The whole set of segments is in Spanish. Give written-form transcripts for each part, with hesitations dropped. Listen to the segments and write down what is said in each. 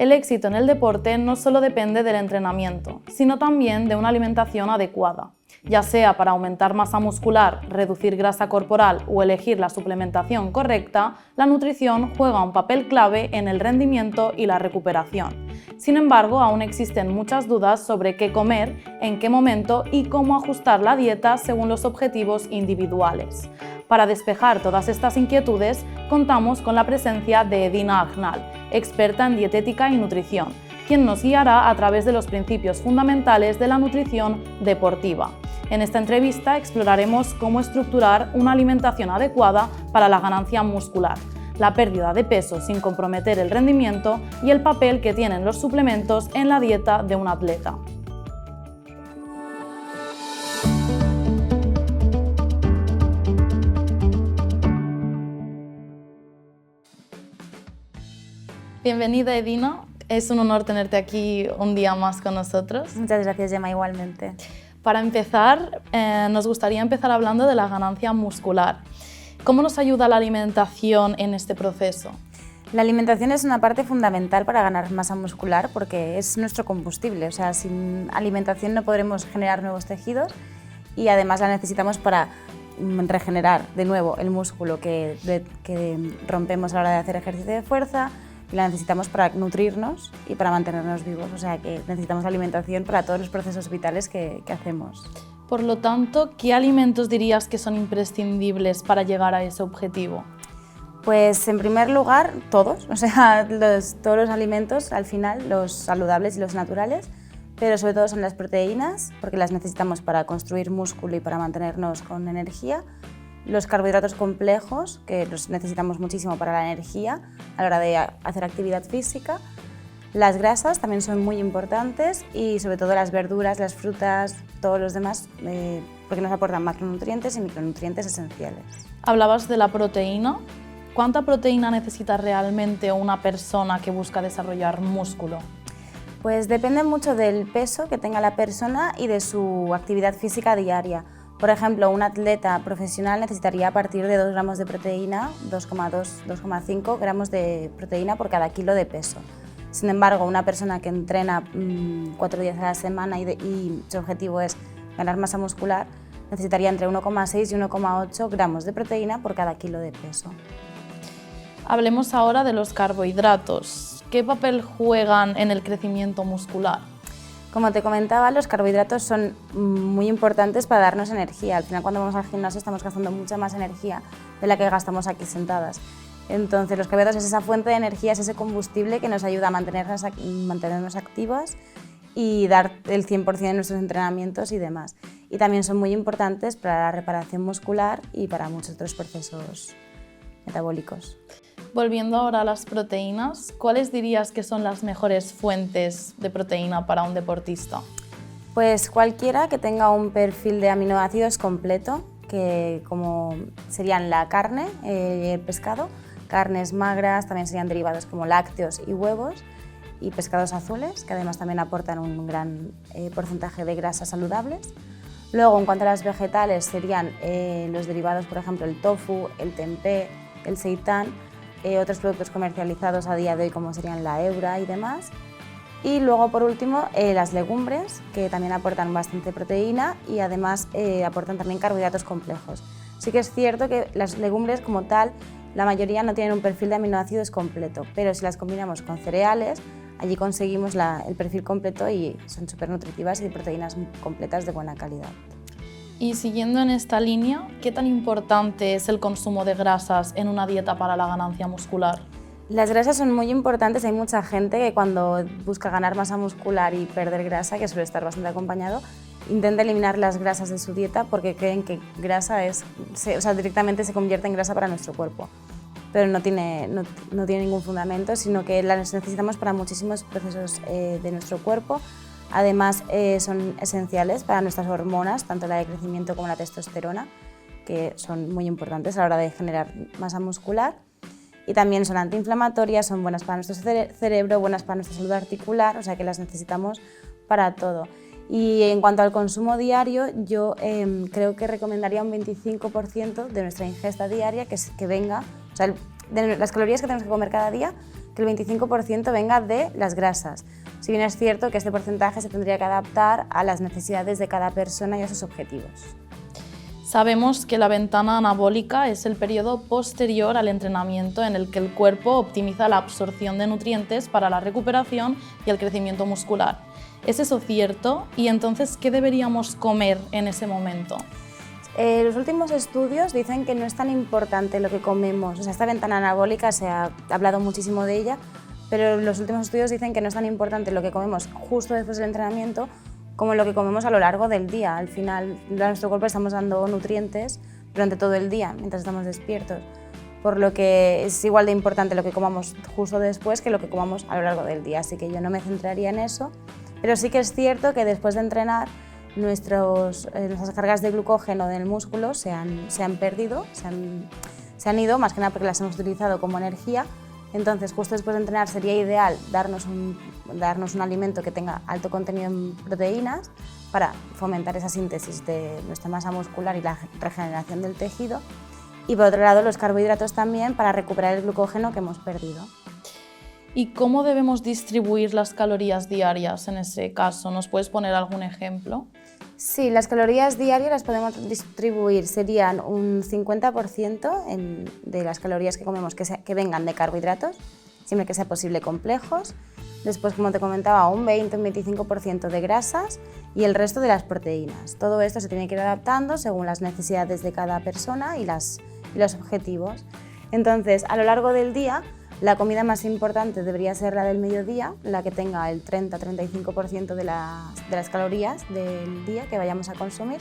El éxito en el deporte no solo depende del entrenamiento, sino también de una alimentación adecuada. Ya sea para aumentar masa muscular, reducir grasa corporal o elegir la suplementación correcta, la nutrición juega un papel clave en el rendimiento y la recuperación. Sin embargo, aún existen muchas dudas sobre qué comer, en qué momento y cómo ajustar la dieta según los objetivos individuales. Para despejar todas estas inquietudes, contamos con la presencia de Edina Agnal, experta en dietética y nutrición, quien nos guiará a través de los principios fundamentales de la nutrición deportiva. En esta entrevista exploraremos cómo estructurar una alimentación adecuada para la ganancia muscular, la pérdida de peso sin comprometer el rendimiento y el papel que tienen los suplementos en la dieta de un atleta. Bienvenida, Edina. Es un honor tenerte aquí un día más con nosotros. Muchas gracias, Gemma, igualmente. Para empezar, nos gustaría empezar hablando de la ganancia muscular. ¿Cómo nos ayuda la alimentación en este proceso? La alimentación es una parte fundamental para ganar masa muscular porque es nuestro combustible. O sea, sin alimentación no podremos generar nuevos tejidos y además la necesitamos para regenerar de nuevo el músculo que rompemos a la hora de hacer ejercicio de fuerza, y la necesitamos para nutrirnos y para mantenernos vivos. O sea, que necesitamos alimentación para todos los procesos vitales que hacemos. Por lo tanto, ¿qué alimentos dirías que son imprescindibles para llegar a ese objetivo? Pues en primer lugar, todos, o sea, todos los alimentos, al final, los saludables y los naturales, pero sobre todo son las proteínas, porque las necesitamos para construir músculo y para mantenernos con energía. Los carbohidratos complejos, que los necesitamos muchísimo para la energía a la hora de hacer actividad física. Las grasas también son muy importantes y sobre todo las verduras, las frutas, todos los demás, porque nos aportan macronutrientes y micronutrientes esenciales. Hablabas de la proteína. ¿Cuánta proteína necesita realmente una persona que busca desarrollar músculo? Pues depende mucho del peso que tenga la persona y de su actividad física diaria. Por ejemplo, un atleta profesional necesitaría a partir de 2 gramos de proteína, 2,5 gramos de proteína por cada kilo de peso. Sin embargo, una persona que entrena 4 días a la semana y su objetivo es ganar masa muscular, necesitaría entre 1,6 y 1,8 gramos de proteína por cada kilo de peso. Hablemos ahora de los carbohidratos. ¿Qué papel juegan en el crecimiento muscular? Como te comentaba, los carbohidratos son muy importantes para darnos energía. Al final, cuando vamos al gimnasio estamos gastando mucha más energía de la que gastamos aquí sentadas. Entonces, los carbohidratos es esa fuente de energía, es ese combustible que nos ayuda a mantenernos activas y dar el 100% de nuestros entrenamientos y demás. Y también son muy importantes para la reparación muscular y para muchos otros procesos metabólicos. Volviendo ahora a las proteínas, ¿cuáles dirías que son las mejores fuentes de proteína para un deportista? Pues cualquiera que tenga un perfil de aminoácidos completo, que como serían la carne, el pescado, carnes magras, también serían derivados como lácteos y huevos, y pescados azules, que además también aportan un gran porcentaje de grasas saludables. Luego, en cuanto a las vegetales, serían los derivados, por ejemplo, el tofu, el tempeh, el seitán, otros productos comercializados a día de hoy como serían la hebra y demás. Y luego, por último, las legumbres, que también aportan bastante proteína y además aportan también carbohidratos complejos. Sí que es cierto que las legumbres como tal, la mayoría no tienen un perfil de aminoácidos completo, pero si las combinamos con cereales, allí conseguimos el perfil completo y son súper nutritivas y de proteínas completas de buena calidad. Y siguiendo en esta línea, ¿qué tan importante es el consumo de grasas en una dieta para la ganancia muscular? Las grasas son muy importantes. Hay mucha gente que cuando busca ganar masa muscular y perder grasa, que suele estar bastante acompañado, intenta eliminar las grasas de su dieta porque creen que grasa directamente se convierte en grasa para nuestro cuerpo. Pero no tiene ningún fundamento, sino que las necesitamos para muchísimos procesos de nuestro cuerpo. Además, son esenciales para nuestras hormonas, tanto la de crecimiento como la testosterona, que son muy importantes a la hora de generar masa muscular. Y también son antiinflamatorias, son buenas para nuestro cerebro, buenas para nuestra salud articular, o sea que las necesitamos para todo. Y en cuanto al consumo diario, yo creo que recomendaría un 25% de nuestra ingesta diaria que venga, o sea, de las calorías que tenemos que comer cada día, que el 25% venga de las grasas. Si bien es cierto que este porcentaje se tendría que adaptar a las necesidades de cada persona y a sus objetivos. Sabemos que la ventana anabólica es el periodo posterior al entrenamiento en el que el cuerpo optimiza la absorción de nutrientes para la recuperación y el crecimiento muscular. ¿Es eso cierto? Y entonces, ¿qué deberíamos comer en ese momento? Los últimos estudios dicen que no es tan importante lo que comemos. O sea, esta ventana anabólica se ha hablado muchísimo de ella, pero los últimos estudios dicen que no es tan importante lo que comemos justo después del entrenamiento como lo que comemos a lo largo del día. Al final, a nuestro cuerpo estamos dando nutrientes durante todo el día, mientras estamos despiertos. Por lo que es igual de importante lo que comamos justo después que lo que comamos a lo largo del día. Así que yo no me centraría en eso, pero sí que es cierto que después de entrenar, nuestras cargas de glucógeno del músculo se han perdido, se han ido, más que nada porque las hemos utilizado como energía. Entonces, justo después de entrenar sería ideal darnos un alimento que tenga alto contenido en proteínas para fomentar esa síntesis de nuestra masa muscular y la regeneración del tejido. Y por otro lado, los carbohidratos también para recuperar el glucógeno que hemos perdido. ¿Y cómo debemos distribuir las calorías diarias en ese caso? ¿Nos puedes poner algún ejemplo? Sí, las calorías diarias las podemos distribuir, serían un 50% de las calorías que comemos que vengan de carbohidratos, siempre que sea posible complejos. Después, como te comentaba, un 20 o un 25% de grasas y el resto de las proteínas. Todo esto se tiene que ir adaptando según las necesidades de cada persona y los objetivos. Entonces, a lo largo del día, la comida más importante debería ser la del mediodía, la que tenga el 30-35% de las calorías del día que vayamos a consumir.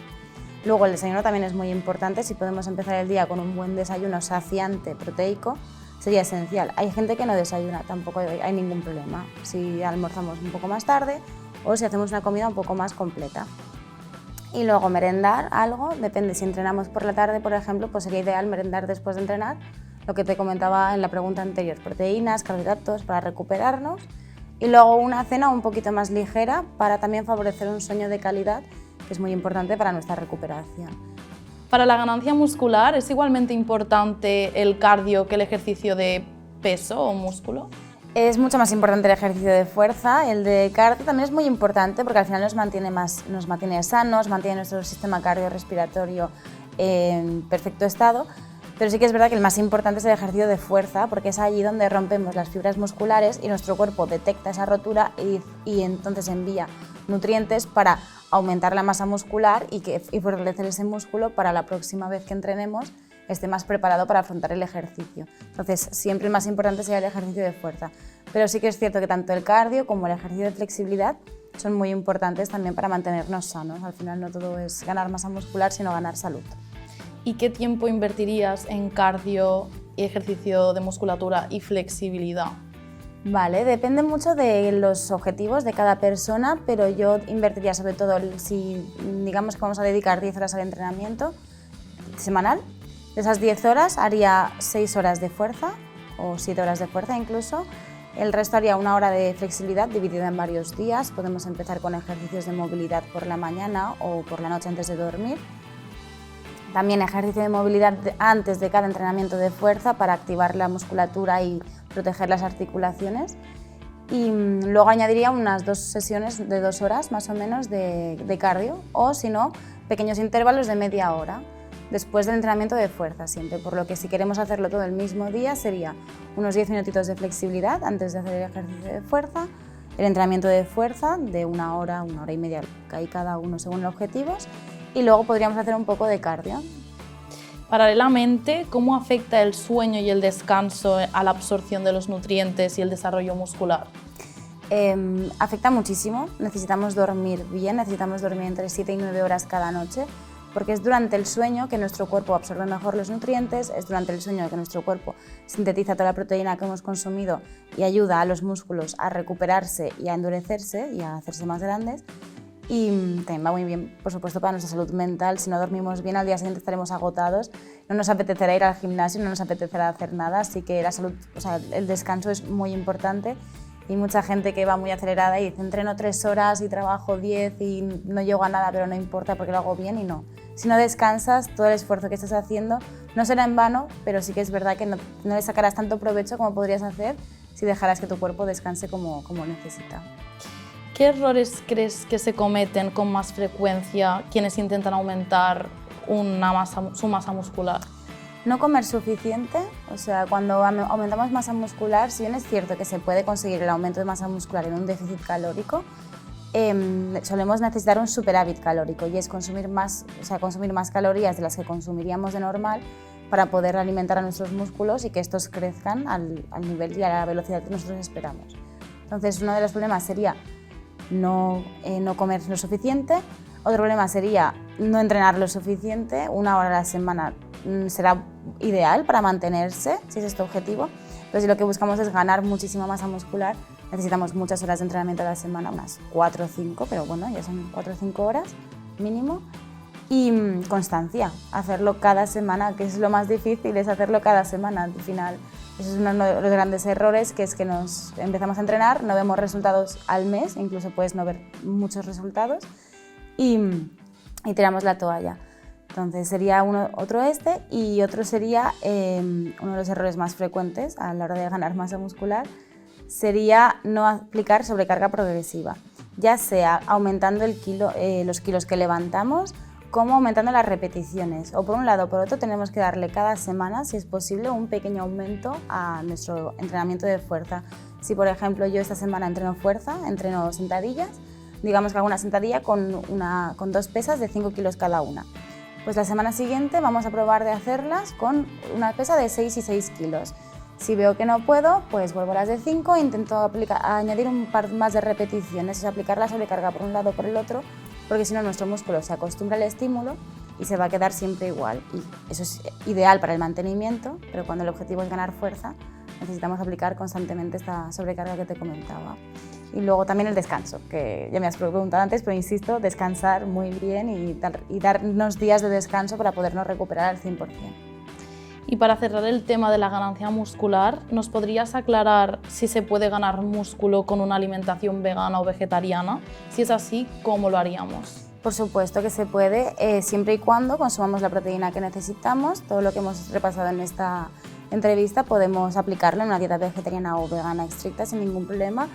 Luego el desayuno también es muy importante, si podemos empezar el día con un buen desayuno saciante, proteico, sería esencial. Hay gente que no desayuna, tampoco hay ningún problema, si almorzamos un poco más tarde o si hacemos una comida un poco más completa. Y luego merendar algo, depende, si entrenamos por la tarde, por ejemplo, pues sería ideal merendar después de entrenar, lo que te comentaba en la pregunta anterior, proteínas, carbohidratos para recuperarnos y luego una cena un poquito más ligera para también favorecer un sueño de calidad, que es muy importante para nuestra recuperación. Para la ganancia muscular, ¿es igualmente importante el cardio que el ejercicio de peso o músculo? Es mucho más importante el ejercicio de fuerza, el de cardio también es muy importante porque al final nos mantiene sanos, mantiene nuestro sistema cardiorrespiratorio en perfecto estado. Pero sí que es verdad que el más importante es el ejercicio de fuerza, porque es allí donde rompemos las fibras musculares y nuestro cuerpo detecta esa rotura y entonces envía nutrientes para aumentar la masa muscular y fortalecer ese músculo para la próxima vez que entrenemos esté más preparado para afrontar el ejercicio. Entonces, siempre el más importante sería el ejercicio de fuerza. Pero sí que es cierto que tanto el cardio como el ejercicio de flexibilidad son muy importantes también para mantenernos sanos. Al final no todo es ganar masa muscular, sino ganar salud. ¿Y qué tiempo invertirías en cardio, ejercicio de musculatura y flexibilidad? Vale, depende mucho de los objetivos de cada persona, pero yo invertiría sobre todo, si digamos que vamos a dedicar 10 horas al entrenamiento semanal, de esas 10 horas haría 6 horas de fuerza o 7 horas de fuerza incluso. El resto haría 1 hora de flexibilidad dividida en varios días. Podemos empezar con ejercicios de movilidad por la mañana o por la noche antes de dormir. También ejercicio de movilidad antes de cada entrenamiento de fuerza para activar la musculatura y proteger las articulaciones. Y luego añadiría unas 2 sesiones de 2 horas más o menos de cardio o si no, pequeños intervalos de media hora después del entrenamiento de fuerza siempre. Por lo que si queremos hacerlo todo el mismo día sería unos 10 minutitos de flexibilidad antes de hacer el ejercicio de fuerza, el entrenamiento de fuerza de 1 hora, 1 hora y media, cada uno según los objetivos. Y luego podríamos hacer un poco de cardio. Paralelamente, ¿cómo afecta el sueño y el descanso a la absorción de los nutrientes y el desarrollo muscular? Afecta muchísimo, necesitamos dormir bien, necesitamos dormir entre 7 y 9 horas cada noche, porque es durante el sueño que nuestro cuerpo absorbe mejor los nutrientes, es durante el sueño que nuestro cuerpo sintetiza toda la proteína que hemos consumido y ayuda a los músculos a recuperarse y a endurecerse y a hacerse más grandes. Y también va muy bien, por supuesto, para nuestra salud mental. Si no dormimos bien, al día siguiente estaremos agotados, no nos apetecerá ir al gimnasio, no nos apetecerá hacer nada, así que la salud, el descanso es muy importante. Y mucha gente que va muy acelerada y dice, entreno 3 horas y trabajo 10 y no llego a nada, pero no importa porque lo hago bien, y no. Si no descansas, todo el esfuerzo que estás haciendo no será en vano, pero sí que es verdad que no le sacarás tanto provecho como podrías hacer si dejaras que tu cuerpo descanse como necesita. ¿Qué errores crees que se cometen con más frecuencia quienes intentan aumentar su masa muscular? No comer suficiente, o sea, cuando aumentamos masa muscular, si bien es cierto que se puede conseguir el aumento de masa muscular en un déficit calórico, solemos necesitar un superávit calórico y es consumir más calorías de las que consumiríamos de normal para poder alimentar a nuestros músculos y que estos crezcan al nivel y a la velocidad que nosotros esperamos. Entonces, uno de los problemas sería no comer lo suficiente. Otro problema sería no entrenar lo suficiente. 1 hora a la semana será ideal para mantenerse, si ese es tu objetivo. Pero si lo que buscamos es ganar muchísima masa muscular, necesitamos muchas horas de entrenamiento a la semana, unas 4 o 5, pero bueno, ya son 4 o 5 horas mínimo. Y constancia, hacerlo cada semana, que es lo más difícil, es hacerlo cada semana. Al final, eso es uno de los grandes errores, que es que nos empezamos a entrenar, no vemos resultados al mes, incluso puedes no ver muchos resultados, y tiramos la toalla. Entonces sería otro y otro sería uno de los errores más frecuentes a la hora de ganar masa muscular, sería no aplicar sobrecarga progresiva, ya sea aumentando los kilos que levantamos, como aumentando las repeticiones, o por un lado o por otro tenemos que darle cada semana, si es posible, un pequeño aumento a nuestro entrenamiento de fuerza. Si por ejemplo yo esta semana entreno fuerza, entreno sentadillas, digamos que hago una sentadilla con 2 pesas de 5 kilos cada una, pues la semana siguiente vamos a probar de hacerlas con una pesa de 6 y 6 kilos. Si veo que no puedo, pues vuelvo a las de 5 e intento añadir un par más de repeticiones, o sea, aplicar la sobrecarga por un lado o por el otro, porque si no nuestro músculo se acostumbra al estímulo y se va a quedar siempre igual. Y eso es ideal para el mantenimiento, pero cuando el objetivo es ganar fuerza, necesitamos aplicar constantemente esta sobrecarga que te comentaba. Y luego también el descanso, que ya me has preguntado antes, pero insisto, descansar muy bien y darnos días de descanso para podernos recuperar al 100%. Y para cerrar el tema de la ganancia muscular, ¿nos podrías aclarar si se puede ganar músculo con una alimentación vegana o vegetariana? Si es así, ¿cómo lo haríamos? Por supuesto que se puede, siempre y cuando consumamos la proteína que necesitamos. Todo lo que hemos repasado en esta entrevista podemos aplicarlo en una dieta vegetariana o vegana estricta sin ningún problema,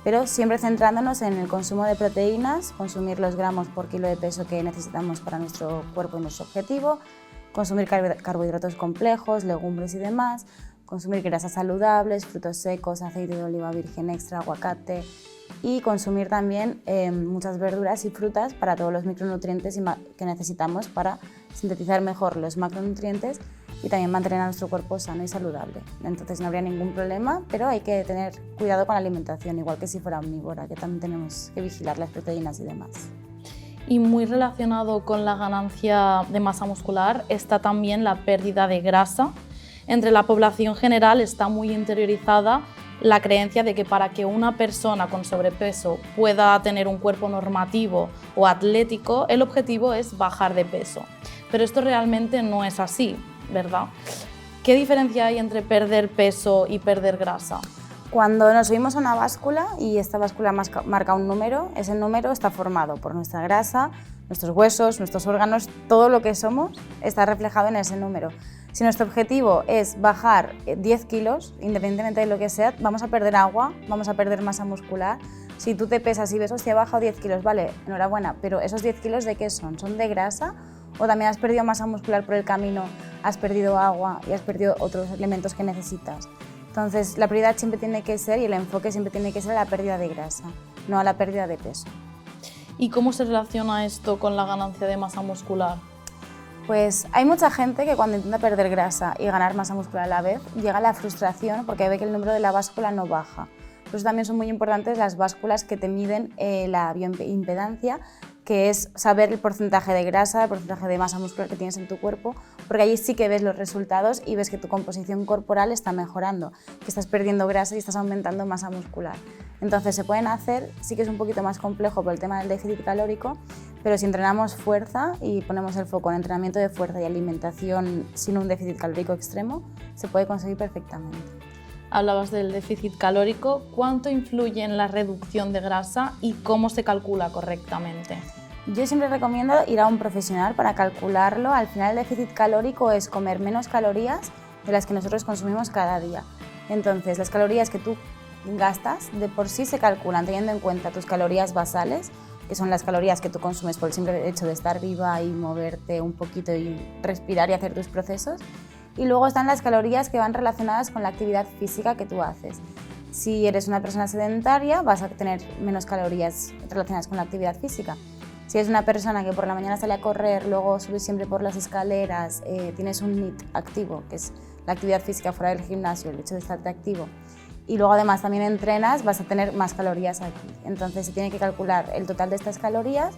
pero siempre centrándonos en el consumo de proteínas, consumir los gramos por kilo de peso que necesitamos para nuestro cuerpo y nuestro objetivo, consumir carbohidratos complejos, legumbres y demás, consumir grasas saludables, frutos secos, aceite de oliva virgen extra, aguacate, y consumir también muchas verduras y frutas para todos los micronutrientes que necesitamos para sintetizar mejor los macronutrientes y también mantener a nuestro cuerpo sano y saludable. Entonces no habría ningún problema, pero hay que tener cuidado con la alimentación, igual que si fuera omnívora, que también tenemos que vigilar las proteínas y demás. Y muy relacionado con la ganancia de masa muscular está también la pérdida de grasa. Entre la población general está muy interiorizada la creencia de que para que una persona con sobrepeso pueda tener un cuerpo normativo o atlético, el objetivo es bajar de peso. Pero esto realmente no es así, ¿verdad? ¿Qué diferencia hay entre perder peso y perder grasa? Cuando nos subimos a una báscula y esta báscula marca un número, ese número está formado por nuestra grasa, nuestros huesos, nuestros órganos, todo lo que somos está reflejado en ese número. Si nuestro objetivo es bajar 10 kilos, independientemente de lo que sea, vamos a perder agua, vamos a perder masa muscular. Si tú te pesas y ves, hostia, he bajado 10 kilos, vale, enhorabuena, pero esos 10 kilos ¿de qué son? ¿Son de grasa? ¿O también has perdido masa muscular por el camino, has perdido agua y has perdido otros elementos que necesitas? Entonces, la prioridad siempre tiene que ser y el enfoque siempre tiene que ser a la pérdida de grasa, no a la pérdida de peso. ¿Y cómo se relaciona esto con la ganancia de masa muscular? Pues hay mucha gente que cuando intenta perder grasa y ganar masa muscular a la vez, llega a la frustración porque ve que el número de la báscula no baja. Por eso también son muy importantes las básculas que te miden la bioimpedancia, que es saber el porcentaje de grasa, el porcentaje de masa muscular que tienes en tu cuerpo, porque allí sí que ves los resultados y ves que tu composición corporal está mejorando, que estás perdiendo grasa y estás aumentando masa muscular. Entonces se pueden hacer, sí que es un poquito más complejo por el tema del déficit calórico, pero si entrenamos fuerza y ponemos el foco en entrenamiento de fuerza y alimentación sin un déficit calórico extremo, se puede conseguir perfectamente. Hablabas del déficit calórico. ¿Cuánto influye en la reducción de grasa y cómo se calcula correctamente? Yo siempre recomiendo ir a un profesional para calcularlo. Al final el déficit calórico es comer menos calorías de las que nosotros consumimos cada día. Entonces, las calorías que tú gastas de por sí se calculan teniendo en cuenta tus calorías basales, que son las calorías que tú consumes por el simple hecho de estar viva y moverte un poquito y respirar y hacer tus procesos. Y luego están las calorías que van relacionadas con la actividad física que tú haces. Si eres una persona sedentaria, vas a tener menos calorías relacionadas con la actividad física. Si eres una persona que por la mañana sale a correr, luego subes siempre por las escaleras, tienes un NEAT activo, que es la actividad física fuera del gimnasio, el hecho de estarte activo, y luego además también entrenas, vas a tener más calorías aquí. Entonces se tiene que calcular el total de estas calorías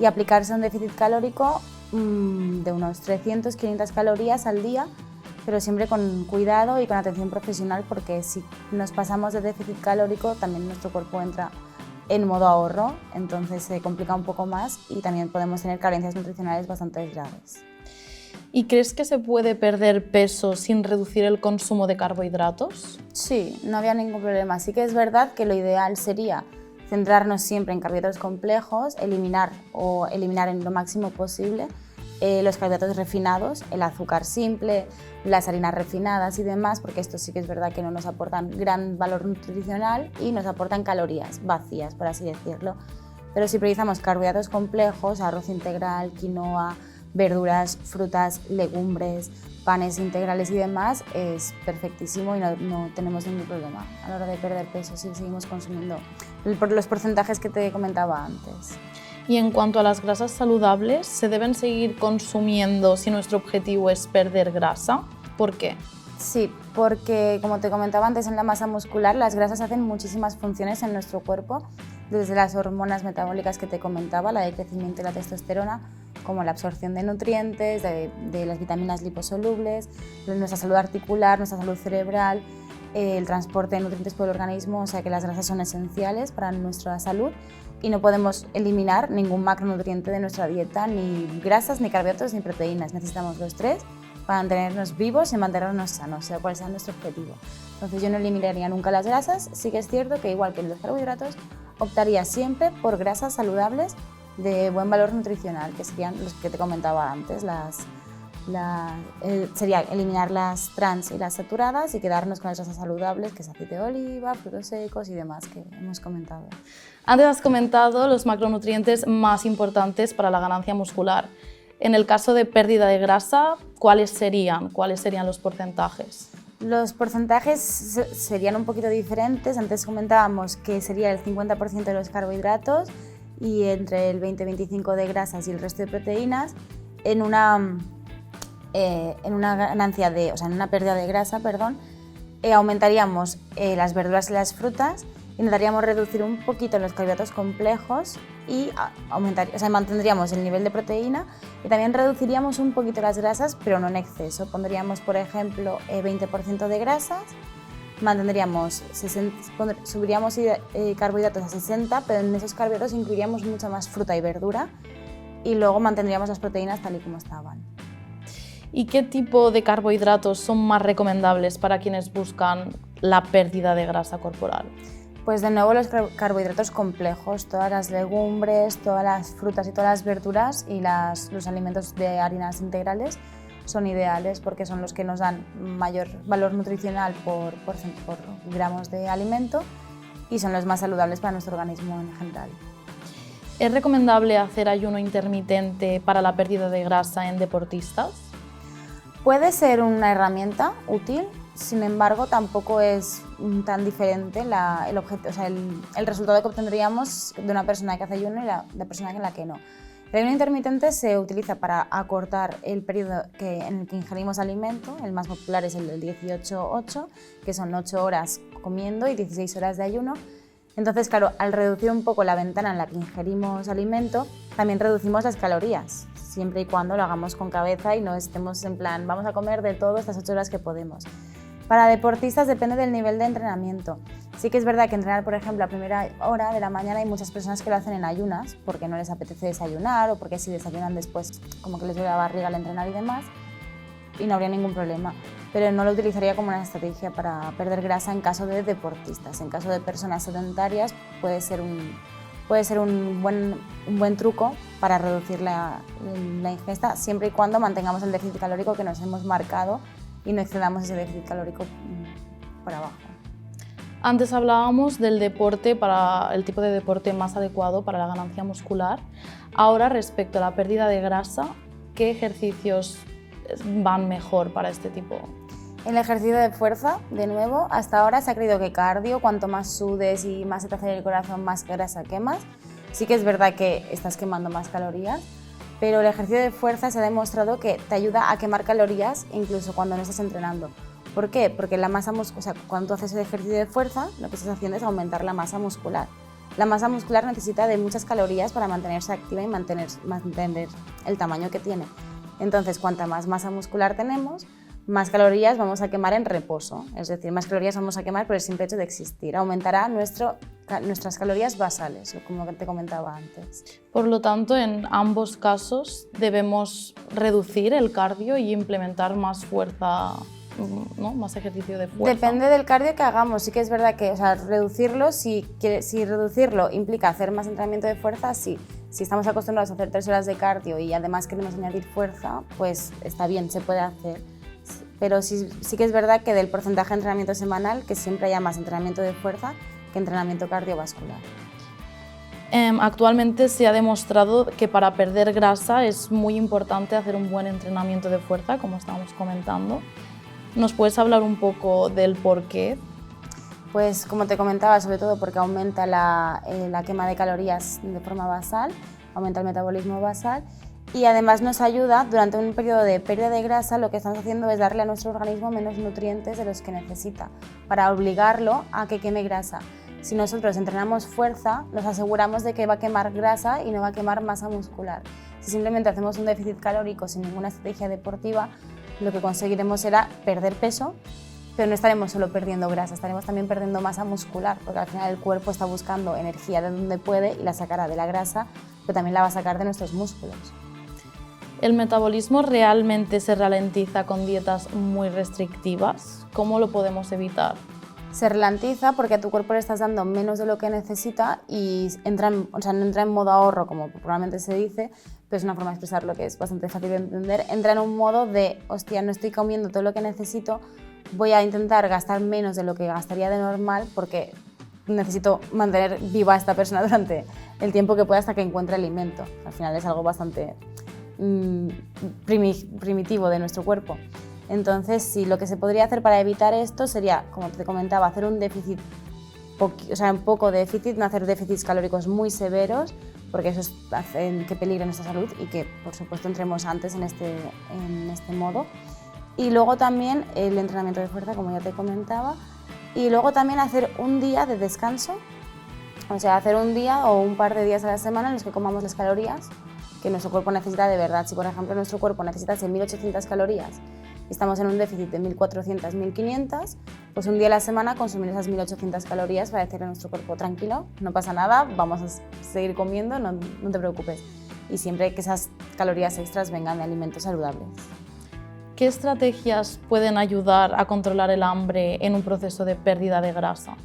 y aplicarse un déficit calórico de unos 300-500 calorías al día, pero siempre con cuidado y con atención profesional, porque si nos pasamos de déficit calórico también nuestro cuerpo entra en modo ahorro, entonces se complica un poco más y también podemos tener carencias nutricionales bastante graves. ¿Y crees que se puede perder peso sin reducir el consumo de carbohidratos? Sí, no había ningún problema. Sí que es verdad que lo ideal sería centrarnos siempre en carbohidratos complejos, eliminar en lo máximo posible los carbohidratos refinados, el azúcar simple, las harinas refinadas y demás, porque esto sí que es verdad que no nos aportan gran valor nutricional y nos aportan calorías vacías, por así decirlo. Pero si priorizamos carbohidratos complejos, arroz integral, quinoa, verduras, frutas, legumbres, panes integrales y demás, es perfectísimo y no tenemos ningún problema a la hora de perder peso si seguimos consumiendo los porcentajes que te comentaba antes. Y en cuanto a las grasas saludables, ¿se deben seguir consumiendo si nuestro objetivo es perder grasa? ¿Por qué? Sí, porque como te comentaba antes, en la masa muscular las grasas hacen muchísimas funciones en nuestro cuerpo, desde las hormonas metabólicas que te comentaba, la de crecimiento y la testosterona, como la absorción de nutrientes, de las vitaminas liposolubles, nuestra salud articular, nuestra salud cerebral, el transporte de nutrientes por el organismo, o sea que las grasas son esenciales para nuestra salud y no podemos eliminar ningún macronutriente de nuestra dieta, ni grasas, ni carbohidratos, ni proteínas. Necesitamos los tres para mantenernos vivos y mantenernos sanos, sea cual sea nuestro objetivo. Entonces yo no eliminaría nunca las grasas, sí que es cierto que igual que los carbohidratos, optaría siempre por grasas saludables de buen valor nutricional, que serían los que te comentaba antes, sería eliminar las trans y las saturadas y quedarnos con las grasas saludables, que es aceite de oliva, frutos secos y demás que hemos comentado. Antes has comentado los macronutrientes más importantes para la ganancia muscular. En el caso de pérdida de grasa, ¿cuáles serían los porcentajes? Los porcentajes serían un poquito diferentes. Antes comentábamos que sería el 50% de los carbohidratos y entre el 20-25% de grasas y el resto de proteínas. En una pérdida de grasa, aumentaríamos las verduras y las frutas, intentaríamos reducir un poquito los carbohidratos complejos y mantendríamos el nivel de proteína y también reduciríamos un poquito las grasas, pero no en exceso. Pondríamos, por ejemplo, 20% de grasas, subiríamos carbohidratos a 60, pero en esos carbohidratos incluiríamos mucha más fruta y verdura y luego mantendríamos las proteínas tal y como estaban. ¿Y qué tipo de carbohidratos son más recomendables para quienes buscan la pérdida de grasa corporal? Pues de nuevo los carbohidratos complejos, todas las legumbres, todas las frutas y todas las verduras y los alimentos de harinas integrales son ideales porque son los que nos dan mayor valor nutricional por gramos de alimento y son los más saludables para nuestro organismo en general. ¿Es recomendable hacer ayuno intermitente para la pérdida de grasa en deportistas? Puede ser una herramienta útil, sin embargo tampoco es tan diferente el resultado que obtendríamos de una persona que hace ayuno y la persona en la que no. El ayuno intermitente se utiliza para acortar el periodo en el que ingerimos alimento. El más popular es el del 18-8, que son 8 horas comiendo y 16 horas de ayuno. Entonces, claro, al reducir un poco la ventana en la que ingerimos alimento, también reducimos las calorías, siempre y cuando lo hagamos con cabeza y no estemos en plan, vamos a comer de todo estas 8 horas que podemos. Para deportistas depende del nivel de entrenamiento. Sí que es verdad que entrenar, por ejemplo, a primera hora de la mañana hay muchas personas que lo hacen en ayunas porque no les apetece desayunar o porque si desayunan después como que les duele la barriga al entrenar y demás y no habría ningún problema. Pero no lo utilizaría como una estrategia para perder grasa en caso de deportistas. En caso de personas sedentarias puede ser un buen truco para reducir la ingesta siempre y cuando mantengamos el déficit calórico que nos hemos marcado y no excedamos ese déficit calórico para abajo. Antes hablábamos del deporte, para el tipo de deporte más adecuado para la ganancia muscular. Ahora, respecto a la pérdida de grasa, ¿qué ejercicios van mejor para este tipo? El ejercicio de fuerza, de nuevo, hasta ahora se ha creído que cardio, cuanto más sudes y más se te acelera el corazón, más grasa quemas. Sí que es verdad que estás quemando más calorías, pero el ejercicio de fuerza se ha demostrado que te ayuda a quemar calorías incluso cuando no estás entrenando. ¿Por qué? Porque la masa cuando tú haces el ejercicio de fuerza, lo que estás haciendo es aumentar la masa muscular. La masa muscular necesita de muchas calorías para mantenerse activa y mantener el tamaño que tiene. Entonces, cuanta más masa muscular tenemos, más calorías vamos a quemar en reposo, es decir, más calorías vamos a quemar por el simple hecho de existir. Aumentará nuestras calorías basales, como te comentaba antes. Por lo tanto, en ambos casos debemos reducir el cardio y implementar más fuerza, ¿no? Más ejercicio de fuerza. Depende del cardio que hagamos. Sí que es verdad que reducirlo, si reducirlo implica hacer más entrenamiento de fuerza, sí. Si estamos acostumbrados a hacer 3 horas de cardio y además queremos añadir fuerza, pues está bien, se puede hacer. Pero sí que es verdad que del porcentaje de entrenamiento semanal, que siempre haya más entrenamiento de fuerza que entrenamiento cardiovascular. Actualmente se ha demostrado que para perder grasa es muy importante hacer un buen entrenamiento de fuerza, como estábamos comentando. ¿Nos puedes hablar un poco del por qué? Pues como te comentaba, sobre todo porque aumenta la quema de calorías de forma basal, aumenta el metabolismo basal y además nos ayuda durante un periodo de pérdida de grasa. Lo que estamos haciendo es darle a nuestro organismo menos nutrientes de los que necesita para obligarlo a que queme grasa. Si nosotros entrenamos fuerza, nos aseguramos de que va a quemar grasa y no va a quemar masa muscular. Si simplemente hacemos un déficit calórico sin ninguna estrategia deportiva, lo que conseguiremos será perder peso, pero no estaremos solo perdiendo grasa, estaremos también perdiendo masa muscular, porque al final el cuerpo está buscando energía de donde puede y la sacará de la grasa, pero también la va a sacar de nuestros músculos. ¿El metabolismo realmente se ralentiza con dietas muy restrictivas? ¿Cómo lo podemos evitar? Se ralentiza porque a tu cuerpo le estás dando menos de lo que necesita y no entra en modo ahorro, como probablemente se dice, pero es una forma de expresarlo que es bastante fácil de entender. Entra en un modo de, hostia, no estoy comiendo todo lo que necesito, voy a intentar gastar menos de lo que gastaría de normal porque necesito mantener viva a esta persona durante el tiempo que pueda hasta que encuentre alimento. Al final es algo bastante primitivo de nuestro cuerpo. Entonces, sí, lo que se podría hacer para evitar esto sería, como te comentaba, hacer un déficit, un poco de déficit, no hacer déficits calóricos muy severos, porque eso hace que peligre nuestra salud y que, por supuesto, entremos antes en este modo. Y luego también el entrenamiento de fuerza, como ya te comentaba, y luego también hacer un día de descanso, o sea, hacer un día o un par de días a la semana en los que comamos las calorías que nuestro cuerpo necesita de verdad. Si, por ejemplo, nuestro cuerpo necesita 1.800 calorías y estamos en un déficit de 1.400, 1.500, pues un día a la semana consumir esas 1.800 calorías para decirle a nuestro cuerpo, tranquilo, no pasa nada, vamos a seguir comiendo, no te preocupes. Y siempre que esas calorías extras vengan de alimentos saludables. ¿Qué estrategias pueden ayudar a controlar el hambre en un proceso de pérdida de grasa?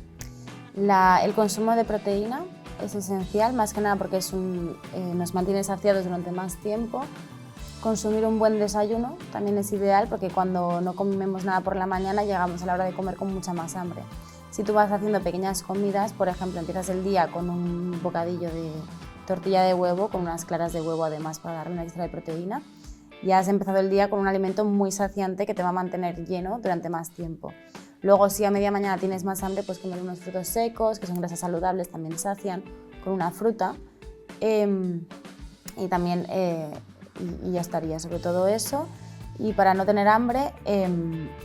El consumo de proteína es esencial, más que nada porque nos mantiene saciados durante más tiempo. Consumir un buen desayuno también es ideal porque cuando no comemos nada por la mañana llegamos a la hora de comer con mucha más hambre. Si tú vas haciendo pequeñas comidas, por ejemplo, empiezas el día con un bocadillo de tortilla de huevo, con unas claras de huevo además para darle una extra de proteína, ya has empezado el día con un alimento muy saciante que te va a mantener lleno durante más tiempo. Luego, si a media mañana tienes más hambre, pues comer unos frutos secos, que son grasas saludables, también sacian, con una fruta. Y también, y ya estaría, sobre todo eso. Y para no tener hambre,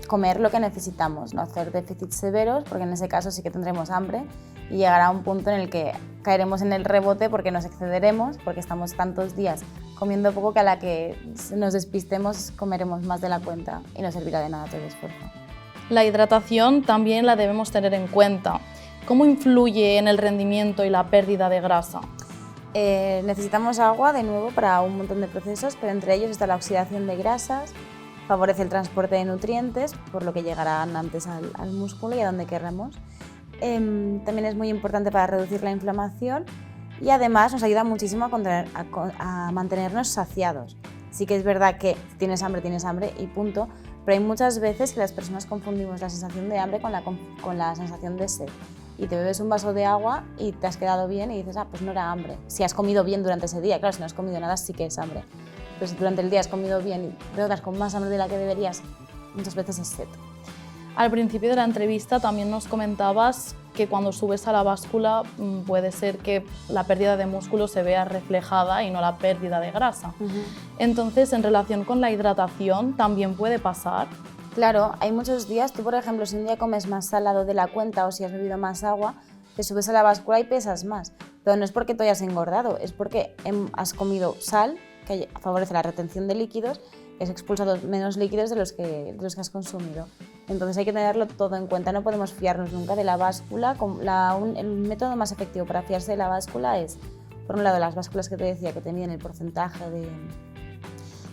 comer lo que necesitamos, no hacer déficits severos, porque en ese caso sí que tendremos hambre y llegará un punto en el que caeremos en el rebote porque nos excederemos, porque estamos tantos días comiendo poco que a la que nos despistemos comeremos más de la cuenta y no servirá de nada todo el esfuerzo. La hidratación también la debemos tener en cuenta. ¿Cómo influye en el rendimiento y la pérdida de grasa? Necesitamos agua de nuevo para un montón de procesos, pero entre ellos está la oxidación de grasas, favorece el transporte de nutrientes, por lo que llegarán antes al músculo y a donde querramos. También es muy importante para reducir la inflamación y además nos ayuda muchísimo a mantenernos saciados. Sí que es verdad que tienes hambre y punto, Pero hay muchas veces que las personas confundimos la sensación de hambre con la sensación de sed. Y te bebes un vaso de agua y te has quedado bien y dices, pues no era hambre. Si has comido bien durante ese día, claro, si no has comido nada sí que es hambre. Pero si durante el día has comido bien y te notas con más hambre de la que deberías, muchas veces es sed. Al principio de la entrevista también nos comentabas que cuando subes a la báscula puede ser que la pérdida de músculo se vea reflejada y no la pérdida de grasa. Entonces, en relación con la hidratación, ¿también puede pasar? Claro, hay muchos días, tú por ejemplo, si un día comes más salado de la cuenta o si has bebido más agua, te subes a la báscula y pesas más. Pero no es porque tú hayas engordado, es porque has comido sal, que favorece la retención de líquidos, has expulsado menos líquidos de los que has consumido. Entonces hay que tenerlo todo en cuenta, no podemos fiarnos nunca de la báscula. El método más efectivo para fiarse de la báscula es, por un lado, las básculas que te decía que te miden el porcentaje de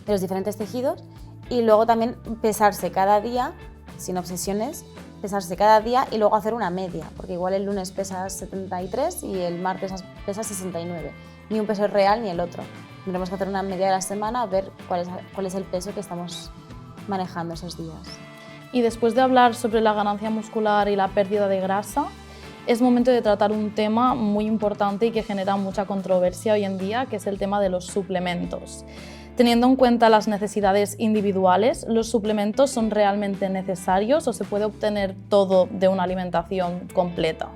los diferentes tejidos, y luego también pesarse cada día, sin obsesiones, pesarse cada día y luego hacer una media, porque igual el lunes pesas 73 y el martes pesas 69, ni un peso es real ni el otro. Tendremos que hacer una media de la semana a ver cuál es el peso que estamos manejando esos días. Y después de hablar sobre la ganancia muscular y la pérdida de grasa, es momento de tratar un tema muy importante y que genera mucha controversia hoy en día, que es el tema de los suplementos. Teniendo en cuenta las necesidades individuales, ¿los suplementos son realmente necesarios o se puede obtener todo de una alimentación completa?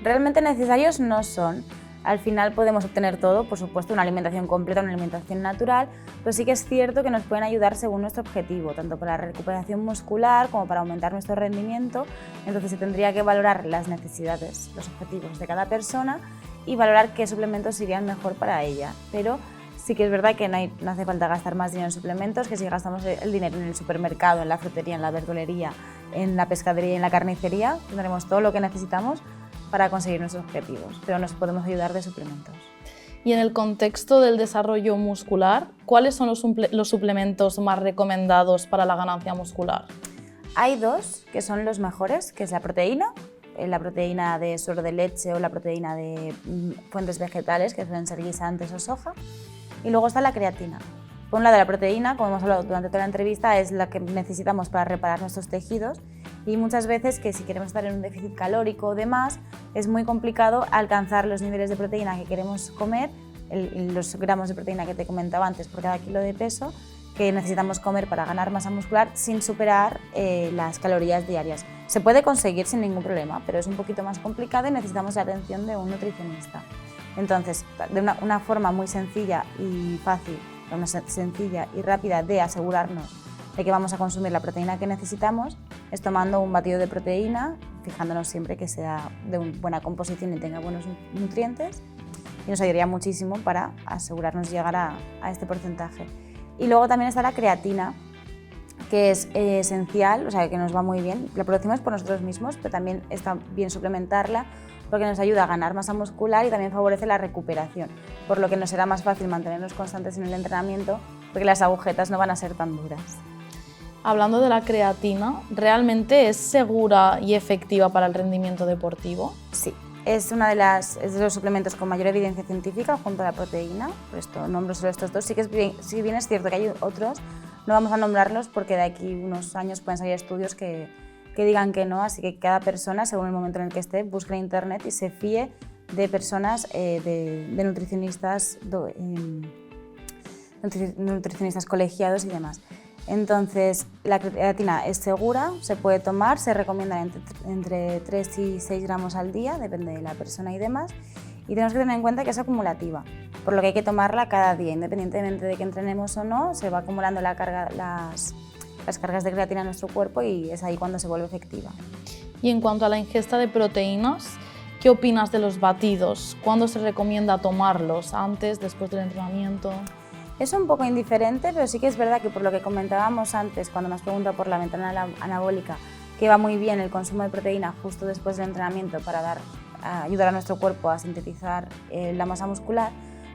Realmente necesarios no son. Al final podemos obtener todo, por supuesto, una alimentación completa, una alimentación natural, pero sí que es cierto que nos pueden ayudar según nuestro objetivo, tanto para la recuperación muscular como para aumentar nuestro rendimiento. Entonces se tendría que valorar las necesidades, los objetivos de cada persona y valorar qué suplementos irían mejor para ella. Pero sí que es verdad que no hace falta gastar más dinero en suplementos, que si gastamos el dinero en el supermercado, en la frutería, en la verdulería, en la pescadería y en la carnicería, tendremos todo lo que necesitamos para conseguir nuestros objetivos, pero nos podemos ayudar de suplementos. Y en el contexto del desarrollo muscular, ¿cuáles son los suplementos más recomendados para la ganancia muscular? Hay dos que son los mejores, que es la proteína de suero de leche o la proteína de fuentes vegetales, que suelen ser guisantes o soja, y luego está la creatina. Por un lado, la proteína, como hemos hablado durante toda la entrevista, es la que necesitamos para reparar nuestros tejidos y muchas veces que si queremos estar en un déficit calórico o demás, es muy complicado alcanzar los niveles de proteína que queremos comer, los gramos de proteína que te comentaba antes por cada kilo de peso que necesitamos comer para ganar masa muscular sin superar las calorías diarias. Se puede conseguir sin ningún problema, pero es un poquito más complicado y necesitamos la atención de un nutricionista. Entonces, de una forma muy sencilla y fácil, sencilla y rápida de asegurarnos de que vamos a consumir la proteína que necesitamos es tomando un batido de proteína, fijándonos siempre que sea de buena composición y tenga buenos nutrientes, y nos ayudaría muchísimo para asegurarnos llegar a este porcentaje. Y luego también está la creatina, que es esencial, o sea, que nos va muy bien. La producimos por nosotros mismos, pero también está bien suplementarla porque nos ayuda a ganar masa muscular y también favorece la recuperación, por lo que nos será más fácil mantenernos constantes en el entrenamiento porque las agujetas no van a ser tan duras. Hablando de la creatina, ¿realmente es segura y efectiva para el rendimiento deportivo? Sí, es de los suplementos con mayor evidencia científica junto a la proteína. Por esto nombro solo estos dos. Sí que si bien es cierto que hay otros, no vamos a nombrarlos porque de aquí unos años pueden salir estudios que digan que no, así que cada persona, según el momento en el que esté, busque en internet y se fíe de personas, de nutricionistas colegiados y demás. Entonces, la creatina es segura, se puede tomar, se recomienda entre 3 y 6 gramos al día, depende de la persona y demás, y tenemos que tener en cuenta que es acumulativa, por lo que hay que tomarla cada día, independientemente de que entrenemos o no, se va acumulando las cargas de creatina en nuestro cuerpo y es ahí cuando se vuelve efectiva. Y en cuanto a la ingesta de proteínas, ¿qué opinas de los batidos? ¿Cuándo se recomienda tomarlos? ¿Antes, después del entrenamiento? Es un poco indiferente, pero sí que es verdad que por lo que comentábamos antes, cuando nos pregunta por la ventana anabólica, que va muy bien el consumo de proteína justo después del entrenamiento para ayudar a nuestro cuerpo a sintetizar la masa muscular,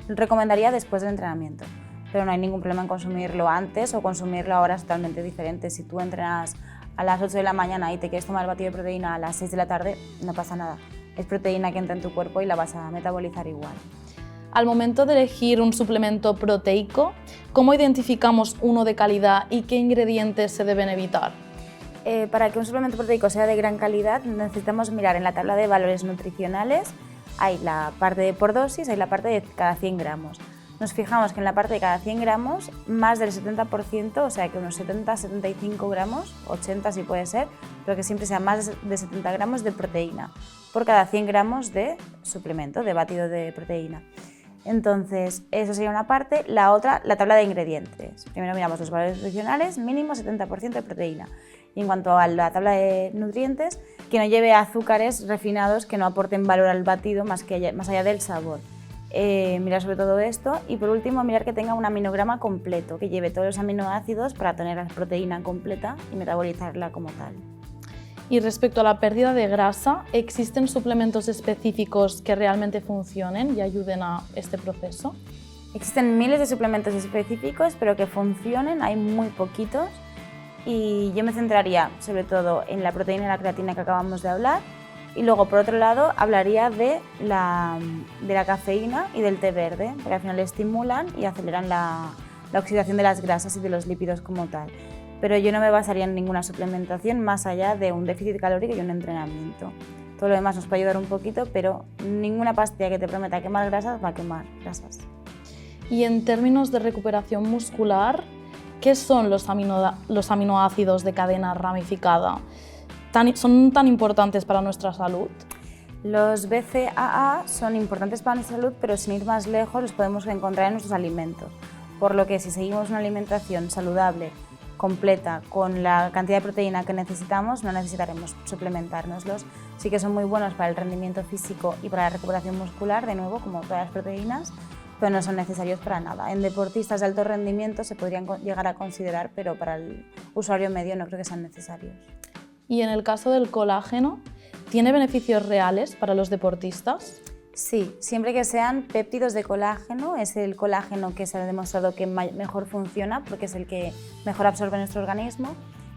recomendaría después del entrenamiento. Pero no hay ningún problema en consumirlo antes o consumirlo a horas totalmente diferentes. Si tú entrenas a las 8 de la mañana y te quieres tomar el batido de proteína a las 6 de la tarde, no pasa nada. Es proteína que entra en tu cuerpo y la vas a metabolizar igual. Al momento de elegir un suplemento proteico, ¿cómo identificamos uno de calidad y qué ingredientes se deben evitar? Para que un suplemento proteico sea de gran calidad, necesitamos mirar en la tabla de valores nutricionales. Hay la parte de por dosis, hay la parte de cada 100 gramos. Nos fijamos que en la parte de cada 100 gramos, más del 70%, o sea que unos 70-75 gramos, 80 si puede ser, pero que siempre sea más de 70 gramos de proteína por cada 100 gramos de suplemento, de batido de proteína. Entonces, eso sería una parte. La otra, la tabla de ingredientes. Primero miramos los valores nutricionales, mínimo 70% de proteína. Y en cuanto a la tabla de nutrientes, que no lleve azúcares refinados que no aporten valor al batido más allá del sabor. Mirar sobre todo esto y por último mirar que tenga un aminograma completo, que lleve todos los aminoácidos para tener la proteína completa y metabolizarla como tal. Y respecto a la pérdida de grasa, ¿existen suplementos específicos que realmente funcionen y ayuden a este proceso? Existen miles de suplementos específicos, pero que funcionen hay muy poquitos y yo me centraría sobre todo en la proteína y la creatina que acabamos de hablar. Y luego, por otro lado, hablaría de la cafeína y del té verde, porque al final estimulan y aceleran la oxidación de las grasas y de los lípidos como tal. Pero yo no me basaría en ninguna suplementación más allá de un déficit calórico y un entrenamiento. Todo lo demás nos puede ayudar un poquito, pero ninguna pastilla que te prometa quemar grasas va a quemar grasas. Y en términos de recuperación muscular, ¿qué son los aminoácidos de cadena ramificada? ¿Son tan importantes para nuestra salud? Los BCAA son importantes para nuestra salud, pero sin ir más lejos los podemos encontrar en nuestros alimentos. Por lo que si seguimos una alimentación saludable, completa, con la cantidad de proteína que necesitamos, no necesitaremos suplementárnoslos. Sí que son muy buenos para el rendimiento físico y para la recuperación muscular, de nuevo, como todas las proteínas, pero no son necesarios para nada. En deportistas de alto rendimiento se podrían llegar a considerar, pero para el usuario medio no creo que sean necesarios. Y en el caso del colágeno, ¿tiene beneficios reales para los deportistas? Sí, siempre que sean péptidos de colágeno, es el colágeno que se ha demostrado que mejor funciona porque es el que mejor absorbe nuestro organismo.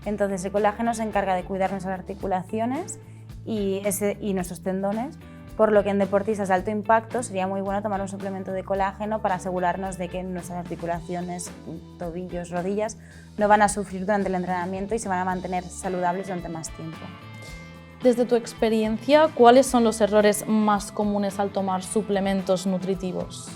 Entonces el colágeno se encarga de cuidar nuestras articulaciones y nuestros tendones, por lo que en deportistas de alto impacto sería muy bueno tomar un suplemento de colágeno para asegurarnos de que nuestras articulaciones, tobillos, rodillas, no van a sufrir durante el entrenamiento y se van a mantener saludables durante más tiempo. Desde tu experiencia, ¿cuáles son los errores más comunes al tomar suplementos nutritivos?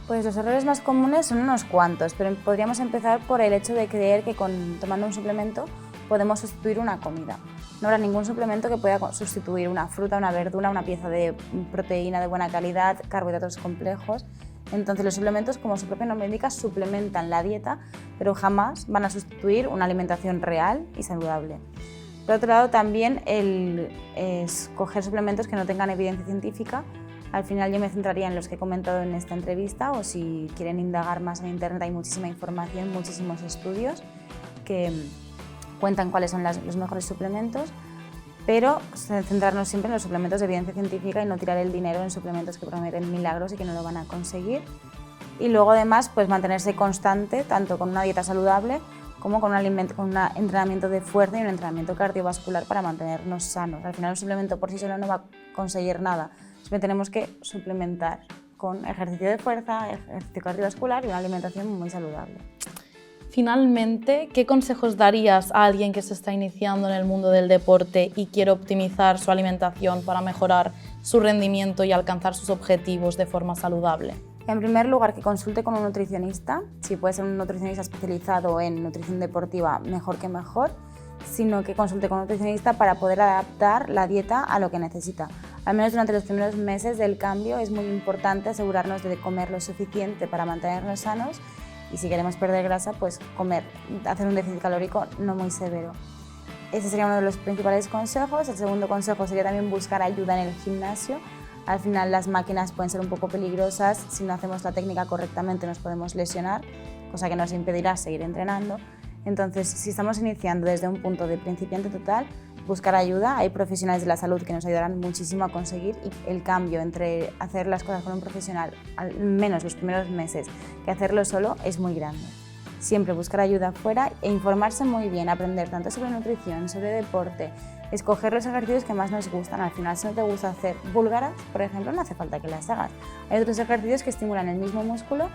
Pues los errores más comunes son unos cuantos, pero podríamos empezar por el hecho de creer que tomando un suplemento podemos sustituir una comida. No habrá ningún suplemento que pueda sustituir una fruta, una verdura, una pieza de proteína de buena calidad, carbohidratos complejos. Entonces los suplementos, como su propio nombre indica, suplementan la dieta, pero jamás van a sustituir una alimentación real y saludable. Por otro lado, también el escoger suplementos que no tengan evidencia científica. Al final yo me centraría en los que he comentado en esta entrevista, o si quieren indagar más en internet hay muchísima información, muchísimos estudios que cuentan cuáles son los mejores suplementos, pero centrarnos siempre en los suplementos de evidencia científica y no tirar el dinero en suplementos que prometen milagros y que no lo van a conseguir. Y luego además pues mantenerse constante tanto con una dieta saludable como con un entrenamiento de fuerza y un entrenamiento cardiovascular para mantenernos sanos. Al final un suplemento por sí solo no va a conseguir nada, siempre tenemos que suplementar con ejercicio de fuerza, ejercicio cardiovascular y una alimentación muy saludable. Finalmente, ¿qué consejos darías a alguien que se está iniciando en el mundo del deporte y quiere optimizar su alimentación para mejorar su rendimiento y alcanzar sus objetivos de forma saludable? En primer lugar, que consulte con un nutricionista. Si puede ser un nutricionista especializado en nutrición deportiva, mejor que mejor, sino que consulte con un nutricionista para poder adaptar la dieta a lo que necesita. Al menos durante los primeros meses del cambio es muy importante asegurarnos de comer lo suficiente para mantenernos sanos y si queremos perder grasa, pues hacer un déficit calórico no muy severo. Ese sería uno de los principales consejos. El segundo consejo sería también buscar ayuda en el gimnasio. Al final las máquinas pueden ser un poco peligrosas, si no hacemos la técnica correctamente nos podemos lesionar, cosa que nos impedirá seguir entrenando. Entonces, si estamos iniciando desde un punto de principiante total, buscar ayuda. Hay profesionales de la salud que nos ayudarán muchísimo a conseguir y el cambio entre hacer las cosas con un profesional, al menos los primeros meses, que hacerlo solo es muy grande. siempre buscar ayuda fuera e informarse muy bien, aprender tanto sobre nutrición, sobre deporte, escoger los ejercicios que más nos gustan. Al final, si no te gusta hacer búlgaras, por ejemplo, no hace falta que las hagas. Hay otros ejercicios que estimulan el mismo músculo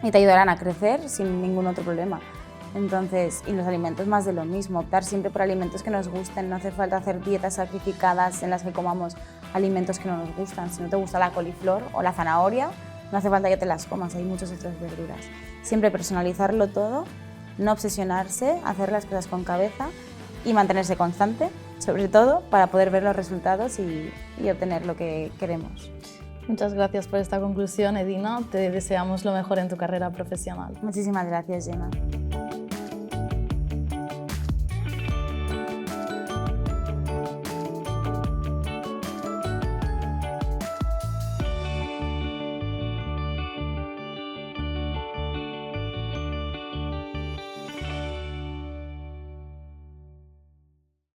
y te ayudarán a crecer sin ningún otro problema. Entonces, y los alimentos más de lo mismo, optar siempre por alimentos que nos gusten, no hace falta hacer dietas sacrificadas en las que comamos alimentos que no nos gustan. Si no te gusta la coliflor o la zanahoria, no hace falta que te las comas, hay muchas otras verduras. Siempre personalizarlo todo, no obsesionarse, hacer las cosas con cabeza y mantenerse constante, sobre todo para poder ver los resultados y obtener lo que queremos. Muchas gracias por esta conclusión, Edina. Te deseamos lo mejor en tu carrera profesional. Muchísimas gracias, Gemma.